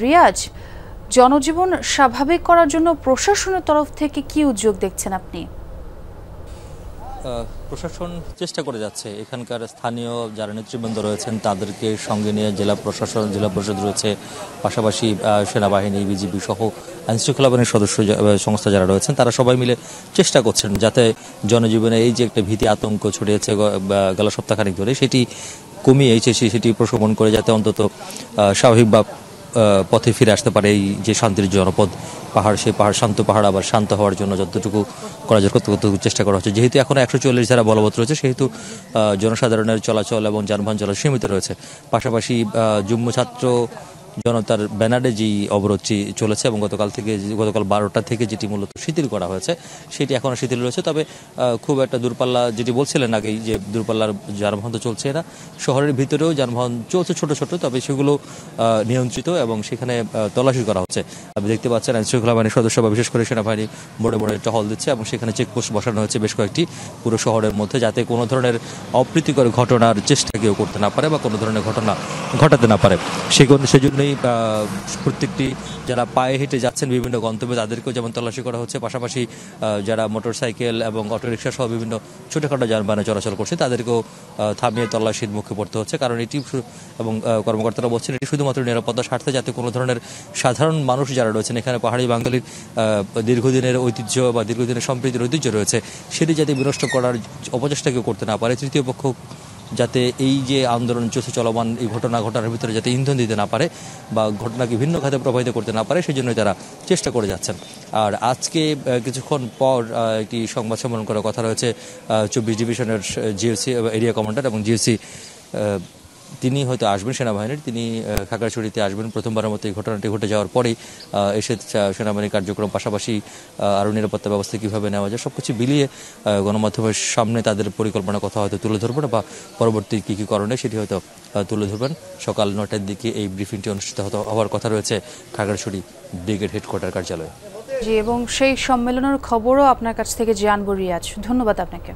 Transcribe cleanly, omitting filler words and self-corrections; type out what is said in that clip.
রিয়াজ, জনজীবন স্বাভাবিক করার জন্য প্রশাসনের তরফ থেকে কি উদ্যোগ দেখছেন আপনি? প্রশাসন চেষ্টা করে যাচ্ছে। এখানকার স্থানীয় যারা নেতৃবৃন্দ রয়েছেন তাদেরকে সঙ্গে নিয়ে জেলা প্রশাসন, জেলা পরিষদ রয়েছে, পাশাপাশি সেনাবাহিনী, বিজিবি সহ আইনশৃঙ্খলা বাহিনীর সদস্য সংস্থা যারা রয়েছেন তারা সবাই মিলে চেষ্টা করছেন যাতে জনজীবনে এই যে একটা ভীতি আতঙ্ক ছড়িয়েছে গেল সপ্তাহখানেক ধরে সেটি কমিয়ে সেটি প্রশমন করে যাতে অন্তত স্বাভাবিক বা পথে ফিরে আসতে পারে। এই যে শান্তির জনপদ পাহাড়, সেই পাহাড় শান্ত পাহাড় আবার শান্ত হওয়ার জন্য যতটুকু করা যায় ততটুকু চেষ্টা করা হচ্ছে। যেহেতু এখন 144 ধারা বলবৎ রয়েছে সেহেতু জনসাধারণের চলাচল এবং যানবাহন চলাচল সীমিত রয়েছে। পাশাপাশি যুগ্ম ছাত্র জনতার ব্যানারে যেই অবরোধটি চলেছে এবং গতকাল 12টা থেকে যেটি মূলত শিথিল করা হয়েছে সেটি এখনও শিথিল রয়েছে। তবে খুব একটা দূরপাল্লা, যেটি বলছিলেন আগেই যে দূরপাল্লার যানবাহন তো চলছে না, শহরের ভিতরেও যানবাহন চলছে ছোট ছোট, তবে সেগুলো নিয়ন্ত্রিত এবং সেখানে তল্লাশি করা হচ্ছে। আপনি দেখতে পাচ্ছেন আইনশৃঙ্খলা বাহিনীর সদস্য বা বিশেষ করে সেনাবাহিনী মোড়ে মোড়ে টহল দিচ্ছে এবং সেখানে চেকপোস্ট বসানো হয়েছে বেশ কয়েকটি পুরো শহরের মধ্যে, যাতে কোনো ধরনের অপ্রীতিকর ঘটনার চেষ্টা কেউ করতে না পারে বা কোনো ধরনের ঘটনা ঘটাতে না পারে। সেজন্য প্রত্যেকটি যারা পায়ে হেঁটে যাচ্ছেন বিভিন্ন গন্তব্যে তাদেরকেও যেমন তল্লাশি করা হচ্ছে, পাশাপাশি যারা মোটরসাইকেল এবং অটোরিকশা সহ বিভিন্ন ছোটোখাটো যানবাহনে চলাচল করছে তাদেরকেও থামিয়ে তল্লাশির মুখে পড়তে হচ্ছে। কারণ এটি এবং কর্মকর্তারা বলছেন এটি শুধুমাত্র নিরাপত্তার স্বার্থে, যাতে কোনো ধরনের সাধারণ মানুষ যারা রয়েছেন এখানে পাহাড়ি বাঙালির দীর্ঘদিনের ঐতিহ্য বা দীর্ঘদিনের সম্প্রীতির ঐতিহ্য রয়েছে সেটি যাতে বিনষ্ট করার অপচেষ্টা কেউ করতে না পারে, তৃতীয় পক্ষ যাতে এই যে আন্দোলন চলছে চলমান এই ঘটনার ভিতরে যাতে ইন্ধন দিতে না পারে বা ঘটনাকে ভিন্ন খাতে প্রভাবিত করতে না পারে, সেই জন্যই তারা চেষ্টা করে যাচ্ছেন। আর আজকে কিছুক্ষণ পর একটি সংবাদ সম্মেলন করার কথা রয়েছে 24 ডিভিশনের জিওসি এরিয়া কমান্ডার এবং জিওসি তিনি হয়তো আসবেন সেনাবাহিনীর, তিনি খাগড়াছড়িতে আসবেন। প্রথমবারের মতো এই ঘটনাটি ঘটে যাওয়ার পরেই এসে সেনাবাহিনীর কার্যক্রম, পাশাপাশি আরও নিরাপত্তা ব্যবস্থা কীভাবে নেওয়া যায় সব কিছু বিলিয়ে গণমাধ্যমের সামনে তাদের পরিকল্পনার কথা হয়তো তুলে ধরবেন বা পরবর্তী কী কী করণীয় সেটি হয়তো তুলে ধরবেন। সকাল 9টার দিকে এই ব্রিফিংটি অনুষ্ঠিত হওয়ার কথা রয়েছে খাগড়াছড়ি ব্রিগেড হেডকোয়ার্টার কার্যালয়ে। জি, এবং সেই সম্মেলনের খবরও আপনার কাছ থেকে জানবো রিয়াজ। ধন্যবাদ আপনাকে।